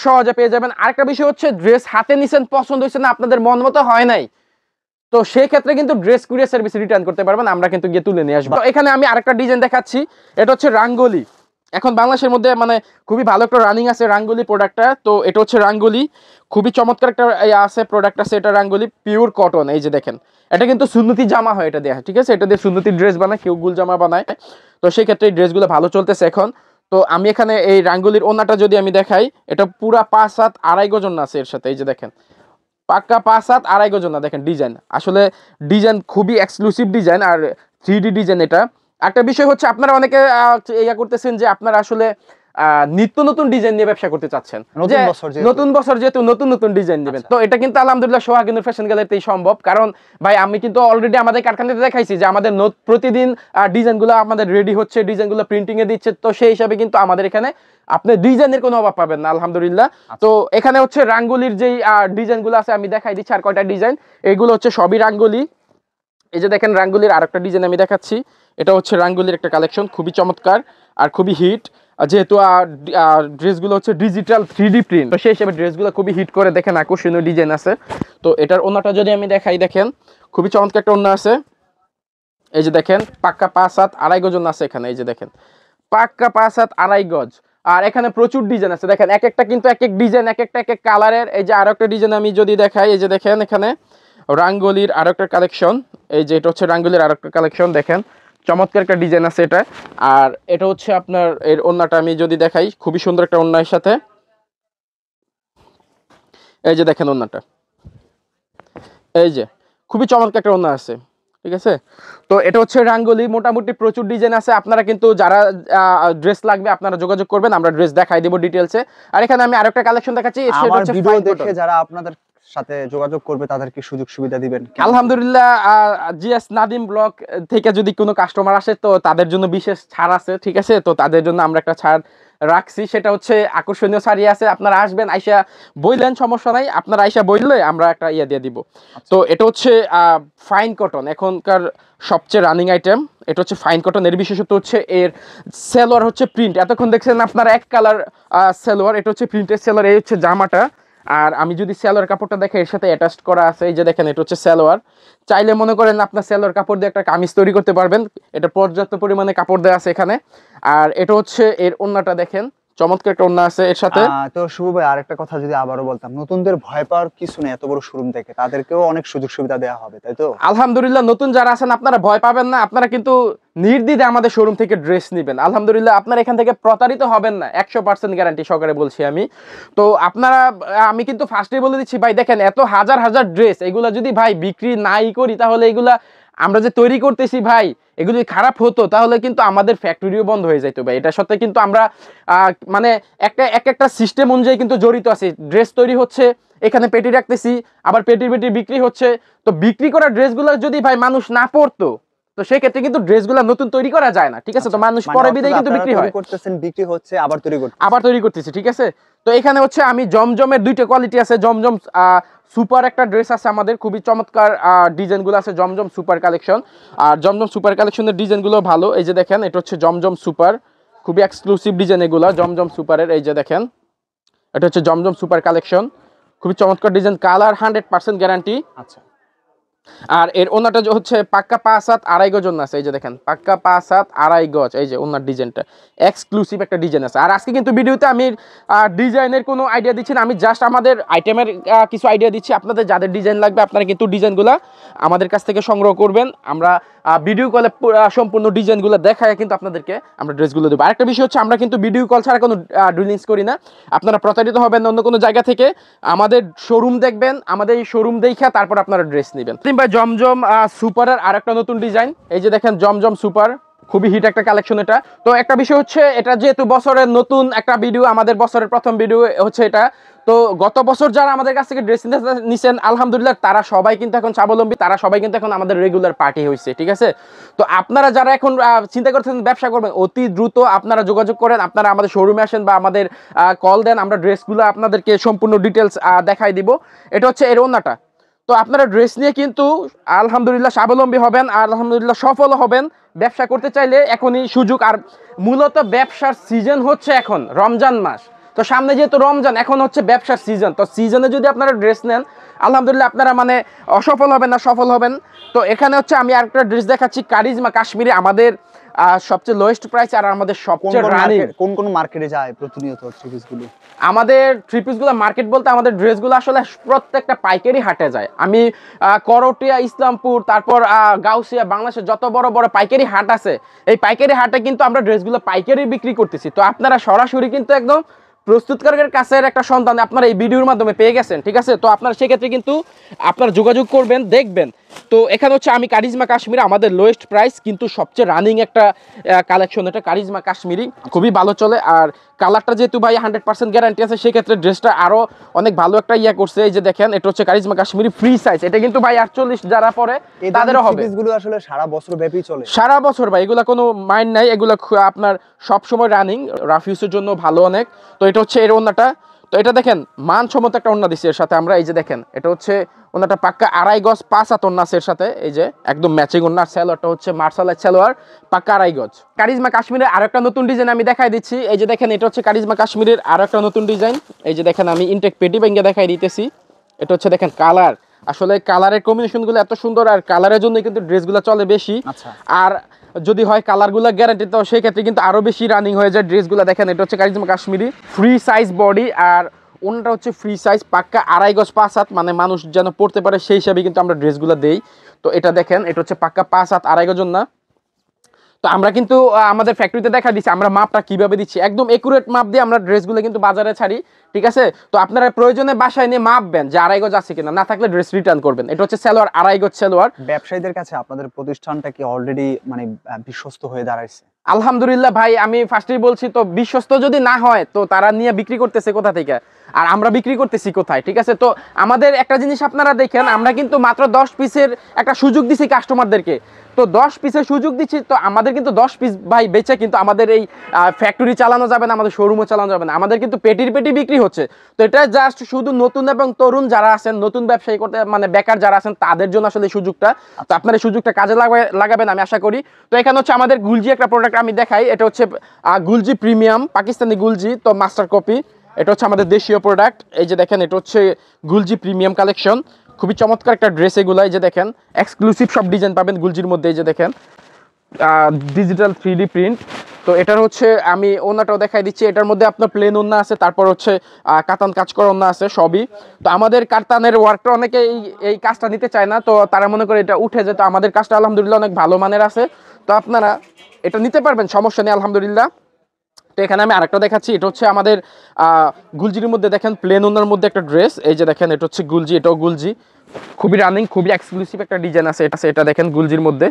সহজে পেয়ে যাবেন। আরেকটা বিষয় হচ্ছে, ড্রেস হাতে নিছেন, পছন্দ হয়েছে না, আপনাদের মন মতো হয় নাই, তো সেই ক্ষেত্রে কিন্তু ড্রেস কুরিয়ার সার্ভিস রিটার্ন করতে পারবেন, আমরা কিন্তু গিয়ে তুলে নিয়ে আসবো। তো এখানে আমি আরেকটা ডিজাইন দেখাচ্ছি, এটা হচ্ছে রাঙ্গোলি। এখন বাংলাদেশের মধ্যে মানে খুবই ভালো একটা রানিং আছে রাঙ্গোলি প্রোডাক্টটা। তো এটা হচ্ছে রাঙ্গোলি, খুবই চমৎকার একটা আছে প্রোডাক্ট আছে এটা, রাঙ্গোলি পিওর কটন। এই যে দেখেন, এটা কিন্তু সুন্নতি জামা হয় এটা দেয়া, ঠিক আছে। এটা দিয়ে সুন্নতি ড্রেস বানায়, কেউ গুল জামা বানায়। তো সেই ক্ষেত্রে এই ড্রেসগুলো ভালো চলতেছে এখন। তো আমি এখানে এই রাঙ্গোলির ওন্নাটা যদি আমি দেখাই, এটা পুরা 5 হাত 2.5 গজ ওন্না আছে এর সাথে। এই যে দেখেন, পাক্কা 5 হাত 2.5 গজ ওন্না। দেখেন ডিজাইন, আসলে ডিজাইন খুবই এক্সক্লুসিভ ডিজাইন আর 3D ডিজাইন এটা। একটা বিষয় হচ্ছে, আপনারা অনেকে ইয়া করতেছেন যে আপনারা আসলে নিত্য নতুন ডিজাইন নিয়ে ব্যবসা করতে চাচ্ছেন, নতুন বছর যেহেতু নতুন নতুন ডিজাইন দিবেন। তো এটা কিন্তু আলহামদুলিল্লাহ সোহাগিনীর ফ্যাশন গ্যালারিতেই সম্ভব। কারণ ভাই আমি কিন্তু অলরেডি আমাদের কারখানাতে দেখাইছি যে আমাদের প্রতিদিন ডিজাইনগুলো আমাদের রেডি হচ্ছে, ডিজাইনগুলো প্রিন্টিং এ দিচ্ছে। তো সেই হিসাবে কিন্তু আমাদের এখানে আপনি ডিজাইনের কোনো অভাব পাবেন না আলহামদুলিল্লাহ। তো এখানে হচ্ছে রাঙ্গুলির যেই ডিজাইনগুলো আছে আমি দেখাই দিচ্ছি, আর কয়টা ডিজাইন, এইগুলো হচ্ছে সবই রাঙ্গুলি। এই যে দেখেন রাঙ্গুলির আরেকটা ডিজাইন আমি দেখাচ্ছি, এটা হচ্ছে রাঙ্গুলির একটা কালেকশন, খুবই চমৎকার আর খুবই হিট। যেহেতু ড্রেসগুলো হচ্ছে ডিজিটাল 3D প্রিন্ট, তো সেই হিসেবে ড্রেসগুলো খুবই হিট করে। দেখেন আকর্ষণীয় ডিজাইন আছে। তো এটার ওন্নাটা যদি আমি দেখাই, দেখেন খুবই চমৎকার একটা ওন্না আছে। এই যে দেখেন পাক্কা 5 হাত 2.5 গজ ওন্না আছে এখানে। এই যে দেখেন পাক্কা 5 হাত 2.5 গজ। আর এখানে প্রচুর ডিজাইন আছে, দেখেন এক একটা কিন্তু এক এক ডিজাইন, এক একটা এক এক কালারের। এই যে আরো একটা ডিজাইন আমি যদি দেখাই, এই যে দেখেন এখানে রাঙ্গোলির আরো একটা কালেকশন। এই যে এটা হচ্ছে রাঙ্গোলির আরো একটা কালেকশন, দেখেন চমৎকার একটা ডিজাইন আছে এটা। আর এটা হচ্ছে আপনার এর ওন্নাটা আমি যদি দেখাই, খুবই সুন্দর একটা ওন্নার সাথে। এই যে দেখেন ওন্নাটা, এই যে খুবই চমৎকার একটা ওন্না আছে, ঠিক আছে। তো এটা হচ্ছে রাঙ্গোলি, মোটামুটি প্রচুর ডিজাইন আছে। আপনারা কিন্তু যারা ড্রেস লাগবে আপনারা যোগাযোগ করবেন, আমরা ড্রেস দেখাই দেব ডিটেইলসে। আর এখানে আমি আরেকটা কালেকশন দেখাচ্ছি, সেটা হচ্ছে ভিডিও দেখে যারা আপনাদের সাথে যোগাযোগ করবে তাদেরকে সুযোগ সুবিধা দিবেন আলহামদুলিল্লাহ। জিএস নাদিম ব্লগ থেকে যদি কোনো কাস্টমার আসে তো তাদের জন্য বিশেষ ছাড় আছে, ঠিক আছে। তো তাদের জন্য আমরা একটা ছাড় রাখছি, সেটা হচ্ছে আকর্ষণীয় শাড়ি আছে। আপনারা আসবেন, আইসা বইলেন, সমস্যা নাই, আপনারা আইসা বইলে আমরা একটা ইয়ে দিয়ে দিব। তো এটা হচ্ছে ফাইন কটন, এখনকার সবচেয়ে রানিং আইটেম। এটা হচ্ছে ফাইন কটন, এর বিশেষত্ব হচ্ছে এর সেলোয়ার হচ্ছে প্রিন্ট। এতক্ষণ দেখছেন আপনারা এক কালার সেলোয়ার, এটা হচ্ছে প্রিন্টের সেলোয়ার। এই হচ্ছে জামাটা। আর আমি যদি সালোয়ার কাপড়টা দেখে, এর সাথে অ্যাটাচ করা আছে। এই যে দেখেন এটা হচ্ছে সালোয়ার। চাইলে মনে করেন আপনার সালোয়ার কাপড় দিয়ে একটা কামিজ তৈরি করতে পারবেন, এটা পর্যাপ্ত পরিমাণে কাপড় দেওয়া আছে এখানে। আর এটা হচ্ছে এর ওন্নাটা, দেখেন চমৎকার একটা ওন্না আছে এর সাথে। তো শুভ ভাই আরেকটা কথা যদি আবারও বলতাম, নতুনদের ভয় পাওয়ার কিছু নেই, এত বড় শোরুম থেকে তাদেরকেও অনেক সুযোগ সুবিধা দেওয়া হবে, তাই তো? আলহামদুলিল্লাহ, নতুন যারা আছেন আপনারা ভয় পাবেন না, আপনারা কিন্তু নির্দ্বিধে আমাদের শোরুম থেকে ড্রেস নেবেন। আলহামদুলিল্লাহ, আপনারা এখান থেকে প্রতারিত হবেন না, 100% গ্যারান্টি সহকারে বলছি আমি। তো আপনারা, আমি কিন্তু ফার্স্টেই বলে দিচ্ছি ভাই, দেখেন এত হাজার হাজার ড্রেস, এগুলা যদি ভাই বিক্রি নাই করি তাহলে এগুলা আমরা যে তৈরি করতেছি ভাই, এগুলো যদি খারাপ হতো তাহলে কিন্তু আমাদের ফ্যাক্টরিও বন্ধ হয়ে যেত ভাই। এটার সাথে কিন্তু আমরা মানে একটা সিস্টেম অনুযায়ী কিন্তু জড়িত আছি। ড্রেস তৈরি হচ্ছে, এখানে পেটি রাখতেছি, আবার পেটি বিক্রি হচ্ছে। তো বিক্রি করা ড্রেসগুলো যদি ভাই মানুষ না পরতো, তো সেক্ষেত্রে কিন্তু ড্রেসগুলো নতুন তৈরি করা যায় না, ঠিক আছে? তো মানুষ পরে বিদায় কিন্তু বিক্রি হয়, করতেছেন, বিক্রি হচ্ছে, আবার তৈরি করতেছি, ঠিক আছে? তো এখানে হচ্ছে আমি জমজমের দুইটা কোয়ালিটি আছে। জমজম সুপার একটা ড্রেস আছে আমাদের, খুবই চমৎকার ডিজাইনগুলো আছে, জমজম সুপার কালেকশন। আর জমজম সুপার কালেকশনের ডিজাইনগুলো ভালো। এই যে দেখেন, এটা হচ্ছে জমজম সুপার, খুবই এক্সক্লুসিভ ডিজাইন এগুলো জমজম সুপারের। এই যে দেখেন, এটা হচ্ছে জমজম সুপার কালেকশন, খুবই চমৎকার ডিজাইন, কালার 100% গ্যারান্টি। আচ্ছা। আর এর ওনাটা হচ্ছে পাক্কা 5/7 আড়াই গজ ওন্না আছে। এই যে দেখেন, পাক্কা 5/7 আড়াই গজ, এই যে ওনার ডিজাইনটা এক্সক্লুসিভ একটা ডিজাইন আছে। আর আজকে কিন্তু ভিডিওতে আমি ডিজাইনের কোনো আইডিয়া দিচ্ছি না, আমি জাস্ট আমাদের আইটেমের কিছু আইডিয়া দিচ্ছি। আপনাদের যাদের ডিজাইন লাগবে আপনারা কিন্তু ডিজাইনগুলো আমাদের কাছ থেকে সংগ্রহ করবেন। আমরা ভিডিও কলে সম্পূর্ণ ডিজাইনগুলো দেখায় কিন্তু আপনাদেরকে আমরা ড্রেসগুলো দেবো। আরেকটা বিষয় হচ্ছে, আমরা কিন্তু ভিডিও কল ছাড়া কোনো ডিলিংস করি না। আপনারা প্রতারিত হবেন অন্য কোনো জায়গা থেকে, আমাদের শোরুম দেখবেন, আমাদের এই শোরুম দেখা তারপর আপনারা ড্রেস নেবেন। ভাই জমজম সুপারের আরেকটা নতুন ডিজাইন, এই যে দেখেন জমজম সুপার, খুবই হিট একটা কালেকশন এটা। তো একটা বিষয় হচ্ছে, এটা যেহেতু বছরের নতুন একটা ভিডিও, আমাদের বছরের প্রথম ভিডিও হচ্ছে এটা। তো গত বছর যারা আমাদের কাছ থেকে ড্রেস নিছেন আলহামদুলিল্লাহ, তারা সবাই কিন্তু এখন স্বাবলম্বী, তারা সবাই কিন্তু এখন আমাদের রেগুলার পার্টি হয়েছে, ঠিক আছে? তো আপনারা যারা এখন চিন্তা করছেন ব্যবসা করবেন, অতি দ্রুত আপনারা যোগাযোগ করেন, আপনারা আমাদের শোরুমে আসেন বা আমাদের কল দেন, আমরা ড্রেসগুলো আপনাদেরকে সম্পূর্ণ ডিটেলস দেখাই দিব। এটা হচ্ছে এর ওন্নাটা। তো আপনারা ড্রেস নিয়ে কিন্তু আলহামদুলিল্লাহ স্বাবলম্বী হবেন, আর আলহামদুলিল্লাহ সফল হবেন। ব্যবসা করতে চাইলে এখনই সুযোগ। আর মূলত ব্যবসার সিজন হচ্ছে এখন রমজান মাস, তো সামনে যেহেতু রমজান, এখন হচ্ছে ব্যবসার সিজন। তো সিজনে যদি আপনারা ড্রেস নেন আলহামদুলিল্লাহ আপনারা মানে অসফল হবেন না, সফল হবেন। তো এখানে হচ্ছে আমি আরেকটা ড্রেস দেখাচ্ছি, কারিজমা কাশ্মীরি, আমাদের সবচেয়ে লোয়েস্ট প্রাইস আর আমাদের সবচেয়ে রানিং। কোন কোন মার্কেটে যায় প্রতিনিয়ত থ্রি পিসগুলো? আমাদের থ্রি পিসগুলো মার্কেট বলতে আমাদের ড্রেসগুলো আসলে প্রত্যেকটা পাইকারি হাটে যায়। আমি করটিয়া, ইসলামপুর, তারপর গাউসিয়া, বাংলাদেশের যত বড় বড় পাইকারি হাট আছে, এই পাইকারি হাটে কিন্তু আমরা ড্রেসগুলো পাইকারি বিক্রি করতেছি। তো আপনারা সরাসরি কিন্তু একদম প্রস্তুতকারকের কাছের একটা সন্ধান আপনারা এই ভিডিওর মাধ্যমে পেয়ে গেছেন, ঠিক আছে? তো আপনারা সেক্ষেত্রে কিন্তু আপনারা যোগাযোগ করবেন, দেখবেন। তো এখানে হচ্ছে আমি কারিজমা কাশ্মীরি, আমাদের লোয়েস্ট প্রাইস কিন্তু সবচেয়ে রানিং একটা কালেকশন, এটা কারিজমা কাশ্মীরি, খুবই ভালো চলে। আর কালারটা যেহেতু ভাই 100% গ্যারান্টি আছে, সেক্ষেত্রে ড্রেসটা আরো অনেক ভালো একটা ইয়া করছে। এই যে দেখেন, এটা হচ্ছে কারিজমা কাশ্মীরি ফ্রি সাইজ, এটা কিন্তু ভাই 48 যারা পরে তাদেরও হবে। পিসগুলো আসলে সারা বছর ব্যাপী চলে, সারা বছর ভাই, এগুলা কোনো মাইন্ড নাই, এগুলা আপনার সব সময় রানিং, রাফিউসের জন্য ভালো অনেক। তো এটা হচ্ছে এর ওন্নাটা। তো এটা দেখেন মানসম্মত একটা ওন্না দিচ্ছি এর সাথে আমরা। এই যে দেখেন, এটা হচ্ছে ওন্নাটা পাক্কা আড়াই গজ 5/7 ওন্না এর সাথে, এই যে একদম ম্যাচিং ওন্না। সালোয়ারটা হচ্ছে মার্শালের সালোয়ার, পাক্কা আড়াই গজ। কারিজমা কাশ্মীরের আরো একটা নতুন ডিজাইন আমি দেখাই দিচ্ছি। এই যে দেখেন, এটা হচ্ছে কারিজমা কাশ্মীরের আরো একটা নতুন ডিজাইন। এই যে দেখেন, আমি ইনটেক পেটি ব্যাঙ্গে দেখাই দিতেছি। এটা হচ্ছে দেখেন কালার, আসলে কালারের কম্বিনেশনগুলো এত সুন্দর, আর কালারের জন্য কিন্তু ড্রেসগুলো চলে বেশি। আর যদি হয় কালারগুলো গ্যারান্টি, তো সেই ক্ষেত্রে কিন্তু আরো বেশি রানিং হয়ে যায় ড্রেসগুলো। দেখেন, এটা হচ্ছে charisma Kashmiri free size body, আর ওনাটা হচ্ছে ফ্রি সাইজ, পাক্কা আড়াই গজ 5/7, মানে মানুষ যেন পড়তে পারে সেই হিসাবে কিন্তু আমরা ড্রেসগুলো দেই। তো এটা দেখেন, এটা হচ্ছে পাক্কা 5/7 আড়াই গজ না। তো আমরা কিন্তু আমাদের ফ্যাক্টরিতে দেখা দিচ্ছি আমরা মাপটা কিভাবে দিচ্ছি, একদম একুরেট মাপ দিয়ে আমরা ড্রেসগুলো কিন্তু বাজারে ছাড়ি, ঠিক আছে? তো আপনারা প্রয়োজনে বাসায় নিয়ে মাপবেন যে আড়াই গজ আছে কিনা, না থাকলে ড্রেস রিটার্ন করবেন। এটা হচ্ছে সালোয়ার, আড়াই গজ সালোয়ার। ব্যবসায়ীদের কাছে আপনাদের প্রতিষ্ঠানটা কি অলরেডি মানে বিশ্বস্ত হয়ে দাঁড়াইছে? আলহামদুলিল্লাহ ভাই, আমি ফার্স্টেই বলছি, তো বিশ্বস্ত যদি না হয় তো তারা নিয়ে বিক্রি করতেছে কোথা থেকে, আর আমরা বিক্রি করতেছি কোথায়, ঠিক আছে? তো আমাদের একটা জিনিস আপনারা দেখেন, আমরা কিন্তু মাত্র 10 পিসের একটা সুযোগ দিছি কাস্টমারদেরকে। তো 10 পিসের সুযোগ দিচ্ছি, তো আমাদের কিন্তু 10 পিস ভাই বেচে কিন্তু আমাদের এই ফ্যাক্টরি চালানো যাবে না, আমাদের শোরুমও চালানো যাবে না, আমাদের কিন্তু পেটির পেটি বিক্রি হচ্ছে। তো এটা জাস্ট শুধু নতুন এবং তরুণ যারা আছেন, নতুন ব্যবসায়ী করতে মানে বেকার যারা আছেন, তাদের জন্য আসলে এই সুযোগটা। তো আপনারা এই সুযোগটা কাজে লাগাবেন আমি আশা করি। তো এখানে হচ্ছে আমাদের গুলজি একটা প্রোডাক্ট আমি দেখাই, এটা হচ্ছে গুলজি প্রিমিয়াম পাকিস্তানি গুলজি, তো মাস্টার কপি। এটা হচ্ছে আমাদের দেশীয় প্রোডাক্ট। এই যে দেখেন, এটা হচ্ছে গুলজি প্রিমিয়াম কালেকশন, খুবই চমৎকার একটা ড্রেস এগুলো। এই যে দেখেন, এক্সক্লুসিভ সব ডিজাইন পাবেন গুলজির মধ্যে। এই যে দেখেন, ডিজিটাল 3D প্রিন্ট। তো এটার হচ্ছে আমি ওন্নাটাও দেখাই দিচ্ছি, এটার মধ্যে আপনার প্লেন ওন্না আছে, তারপর হচ্ছে কাতান কাজ করা ওন্না আছে সবই। তো আমাদের কাতানের ওয়ার্কটা অনেকে এই কাজটা নিতে চায় না, তো তারা মনে করে এটা উঠে যায়। তো আমাদের কাজটা আলহামদুলিল্লাহ অনেক ভালো মানের আছে, তো আপনারা এটা নিতে পারবেন, সমস্যা নেই আলহামদুলিল্লাহ। তো এখানে আমি আরেকটা দেখাচ্ছি, এটা হচ্ছে আমাদের গুলজির মধ্যে দেখেন প্লেন ওনার মধ্যে একটা ড্রেস, এই যে দেখেন এটা হচ্ছে গুলজি, এটাও গুলজি, খুবই রানিং, খুবই এক্সক্লুসিভ একটা ডিজাইন আছে এটা দেখেন গুলজির মধ্যে।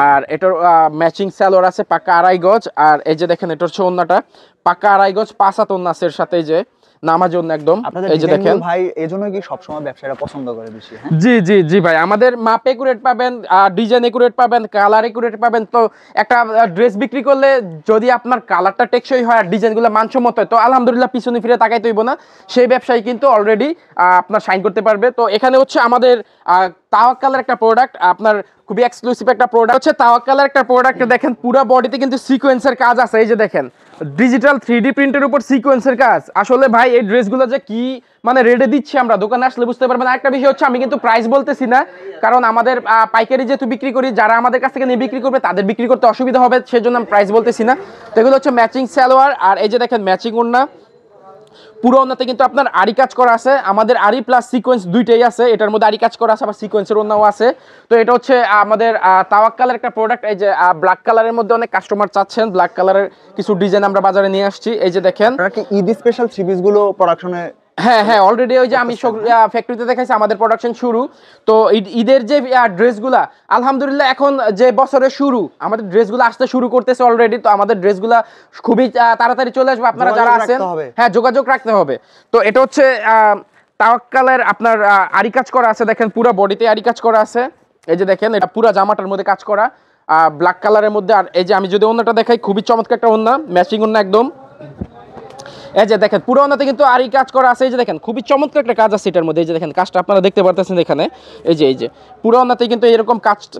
আর এটার ম্যাচিং সালোয়ার আছে পাক্কা 2.5 গজ, আর এই যে দেখেন এটা হচ্ছে ওন্নাটা পাক্কা 2.5 গজ 5 হাত ওন্না আছে এর সাথে, এই যে নামাজ ওন্না একদম, এই যে দেখেন ভাই এজন্য কি সবসময় ব্যবসায়ীরা পছন্দ করে বেশি? জি জি জি ভাই, আমাদের মাপ একুরেট পাবেন, ডিজাইন একুরেট পাবেন, কালার একুরেট পাবেন। তো একটা ড্রেস বিক্রি করলে যদি আপনার কালারটা টেকসই হয় আর ডিজাইনগুলো মানসম্মত হয়, তো আলহামদুলিল্লাহ পিছনে ফিরে তাকাইতে হইব না, সেই ব্যবসায়ী কিন্তু অলরেডি আপনার সাইন করতে পারবে। তো এখানে হচ্ছে আমাদের তাওয়াক্কালের একটা প্রোডাক্ট, আপনার খুবই এক্সক্লুসিভ একটা প্রোডাক্ট হচ্ছে তাওয়াক্কালের একটা প্রোডাক্ট, দেখেন পুরো বডিতে কিন্তু সিকোয়েন্সের কাজ আছে, এই যে দেখেন ডিজিটাল 3D প্রিন্টের উপর সিকোয়েন্সের কাজ। আসলে ভাই এই ড্রেসগুলো যে কি মানে রেটে দিচ্ছি আমরা, দোকানে আসলে বুঝতে পারবেন। আরেকটা বিষয় হচ্ছে আমি কিন্তু প্রাইস বলতেছি না, কারণ আমাদের পাইকারি যেহেতু বিক্রি করি, যারা আমাদের কাছ থেকে নিয়ে বিক্রি করবে তাদের বিক্রি করতে অসুবিধা হবে, সেজন্য আমি প্রাইস বলতেছি না। তো এগুলো হচ্ছে ম্যাচিং সালোয়ার, আর এই যে দেখেন ম্যাচিং ওড়না, পুরো ওড়নাতে কিন্তু আপনার আরি কাজ করা আছে, আমাদের আরি প্লাস সিকোয়েন্স দুইটাই আছে, এটার মধ্যে আরি কাজ করা আছে আবার সিকোয়েন্সের ওড়নাও আছে। তো এটা হচ্ছে আমাদের তাওয়াক্কালের একটা প্রোডাক্ট, এই যে ব্ল্যাক কালারের মধ্যে অনেক কাস্টমার চাচ্ছেন, ব্ল্যাক কালারের কিছু ডিজাইন আমরা বাজারে নিয়ে আসছি, এই যে দেখেন। আপনারা কি ঈদ স্পেশাল থ্রি পিস গুলো প্রোডাকশনে? হ্যাঁ হ্যাঁ, অলরেডি ওই যে আমি ফ্যাক্টরিতে দেখাইছি আমাদের প্রোডাকশন শুরু। তো ঈদের যে ড্রেসগুলা আলহামদুলিল্লাহ এখন যে বছরের শুরু, আমাদের ড্রেসগুলো আসতে শুরু করতেছে অলরেডি। তো আমাদের ড্রেসগুলা খুবই তাড়াতাড়ি চলে আসবে, আপনারা যারা আছেন হ্যাঁ যোগাযোগ রাখতে হবে। তো এটা হচ্ছে তাওয়াক্কালের আপনার আরি কাজ করা আছে, দেখেন পুরো বডিতে আরি কাজ করা আছে, এই যে দেখেন এটা পুরো জামাটার মধ্যে কাজ করা ব্ল্যাক কালারের মধ্যে। আর এই যে আমি যদি ওন্নাটা দেখাই, খুবই চমৎকার একটা ওন্না, ম্যাচিং ওন্না একদম, এই যে দেখেন পুরো ওন্নাতে কিন্তু আরি কাজ করা আছে, এই যে দেখেন খুবই চমৎকার একটা কাজ আছে এটার মধ্যে, এই যে দেখেন কাজটা আপনারা দেখতে পারতেছেন এখানে, এই যে পুরো ওন্নাতে কিন্তু এরকম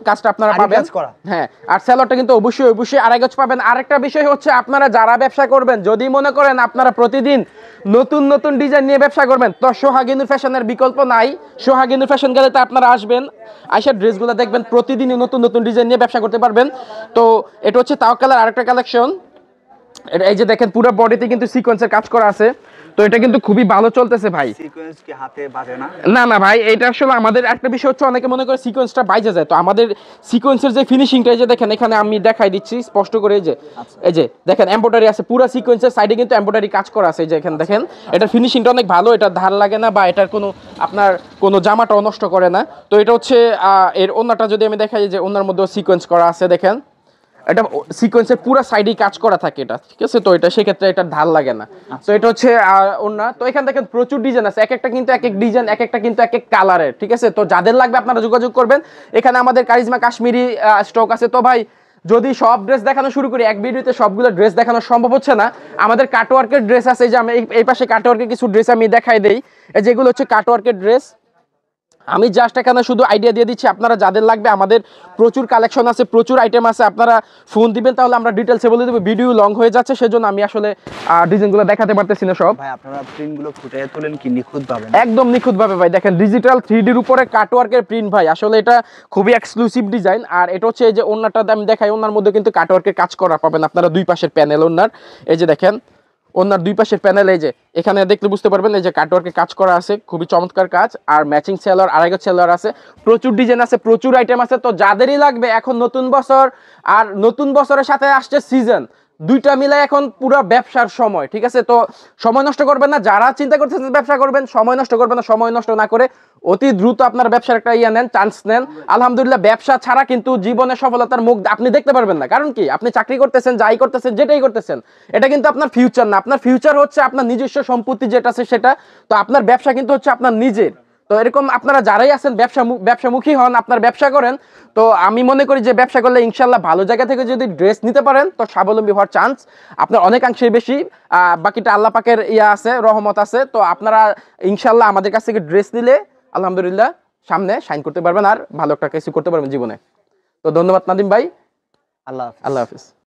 কাজটা আপনারা পাবেন। হ্যাঁ, আর সেলরটা কিন্তু অবশ্যই 2.5 গজ পাবেন। আরেকটা বিষয় হচ্ছে আপনারা যারা ব্যবসা করবেন, যদি মনে করেন আপনারা প্রতিদিন নতুন নতুন ডিজাইন নিয়ে ব্যবসা করবেন, তো সোহাগিনুর ফ্যাশনের বিকল্প নাই। সোহাগিনুর ফ্যাশন গ্যালারিতে আপনারা আসবেন, আইসা ড্রেসগুলো দেখবেন, প্রতিদিনই নতুন নতুন ডিজাইন নিয়ে ব্যবসা করতে পারবেন। তো এটা হচ্ছে তাওয়াক্কালের আরেকটা কালেকশন, এটা এই যে দেখেন পুরো বডিতে কিন্তু সিকোয়েন্সের কাজ করা আছে। তো এটা কিন্তু খুবই ভালো চলতেছে ভাই। সিকোয়েন্স কি হাতে বাজে না? না না ভাই, এটা আসলে আমাদের একটা বিষয় হচ্ছে অনেকে মনে করে সিকোয়েন্সটা বাইজে যায়, তো আমাদের সিকোয়েন্সের যে ফিনিশিংটা, এই যে দেখেন এখানে আমি দেখাই দিচ্ছি স্পষ্ট করে, এই যে দেখেন এমব্রয়ডারি আছে, পুরো সিকোয়েন্সের সাইডে কিন্তু এমব্রয়ডারি কাজ করা আছে, এই যে এখানে দেখেন এটা ফিনিশিংটা অনেক ভালো, এটা ধার লাগে না বা এটার কোনো আপনার কোনো জামাটাও নষ্ট করে না। তো এটা হচ্ছে এর ওন্নাটা যদি আমি দেখাই, যে ওন্নার মধ্যেও সিকোয়েন্স করা আছে, দেখেন এটা সিকোয়েন্সের পুরো সাইডে কাজ করা থাকে এটা, ঠিক আছে। তো এটা সেক্ষেত্রে এটা ধার লাগে না। তো এটা হচ্ছে ওন্না। তো এখানে দেখেন প্রচুর ডিজাইন আছে, এক একটা কিন্তু এক এক ডিজাইন, এক একটা কিন্তু এক এক কালারের, ঠিক আছে। তো যাদের লাগবে আপনারা যোগাযোগ করবেন। এখানে আমাদের কারিজমা কাশ্মীরি স্টক আছে। তো ভাই যদি সব ড্রেস দেখানো শুরু করি, এক ভিডিওতে সবগুলো ড্রেস দেখানো সম্ভব হচ্ছে না। আমাদের কাটওয়ার্কের ড্রেস আছে, যে আমি এই পাশে কাটওয়ার্কের কিছু ড্রেস আমি দেখাই দেই, যেগুলো হচ্ছে কাটওয়ার্কের ড্রেস। আমি জাস্ট এখানে শুধু আইডিয়া দিয়ে দিচ্ছি, আপনারা যাদের লাগবে, আমাদের প্রচুর কালেকশন আছে, প্রচুর আইটেম আছে, আপনারা ফোন দিবেন তাহলে আমরা ডিটেলসে বলে দেবো। ভিডিও লং হয়ে যাচ্ছে, সেজন্য আমি আসলে ডিজাইনগুলো দেখাতে পারতেছি না সব। ভাই আপনারা প্রিন্টগুলো ফুটিয়ে তোলেন কি নিখুঁত ভাবে? একদম নিখুঁত ভাবে ভাই, দেখেন ডিজিটাল 3D এর উপরে কাটওয়ার্কের প্রিন্ট ভাই, আসলে এটা খুবই এক্সক্লুসিভ ডিজাইন। আর এটা হচ্ছে এই যে ওন্নাটা আমি দেখাই, ওন্নার মধ্যে কিন্তু কাটওয়ার্কের কাজ করা পাবেন আপনারা, দুই পাশের প্যানেল ওন্নার, এই যে দেখেন ওনার দুই পাশের প্যানেল, এই যে এখানে দেখলে বুঝতে পারবেন, এই যে কাটওয়ার্কে কাজ করা আছে, খুবই চমৎকার কাজ। আর ম্যাচিং সেলার 2.5 গজ সেলার আছে, প্রচুর ডিজাইন আছে, প্রচুর আইটেম আছে। তো যাদেরই লাগবে, এখন নতুন বছর, আর নতুন বছরের সাথে আসছে সিজন, দুইটা মিলে এখন পুরো ব্যবসার সময়, ঠিক আছে। তো সময় নষ্ট করবেন না, যারা চিন্তা করতেছেন ব্যবসা করবেন, সময় নষ্ট করবেন না, সময় নষ্ট না করে অতি দ্রুত আপনার ব্যবসার একটা নেন, চান্স নেন। আলহামদুলিল্লাহ ব্যবসা ছাড়া কিন্তু জীবনে সফলতার মুখ আপনি দেখতে পারবেন না। কারণ কি, আপনি চাকরি করতেছেন, যাই করতেছেন, যেটাই করতেছেন, এটা কিন্তু আপনার ফিউচার না। আপনার ফিউচার হচ্ছে আপনার নিজস্ব সম্পত্তি যেটা আছে সেটা। তো আপনার ব্যবসা কিন্তু হচ্ছে আপনার নিজের। তো এরকম আপনারা যারাই আছেন ব্যবসামুখী হন, আপনার ব্যবসা করেন, তো আমি মনে করি যে ব্যবসা করলে ইনশাল্লাহ ভালো জায়গা থেকে যদি ড্রেস নিতে পারেন, তো স্বাবলম্বী হওয়ার চান্স আপনার অনেকাংশেই বেশি। বাকিটা আল্লাহ পাকের আছে, রহমত আছে। তো আপনারা ইনশাল্লাহ আমাদের কাছ থেকে ড্রেস নিলে আলহামদুলিল্লাহ সামনে শাইন করতে পারবেন, আর ভালো একটা কিছু করতে পারবেন জীবনে। তো ধন্যবাদ নাদিম ভাই, আল্লাহ আল্লাহ হাফিজ।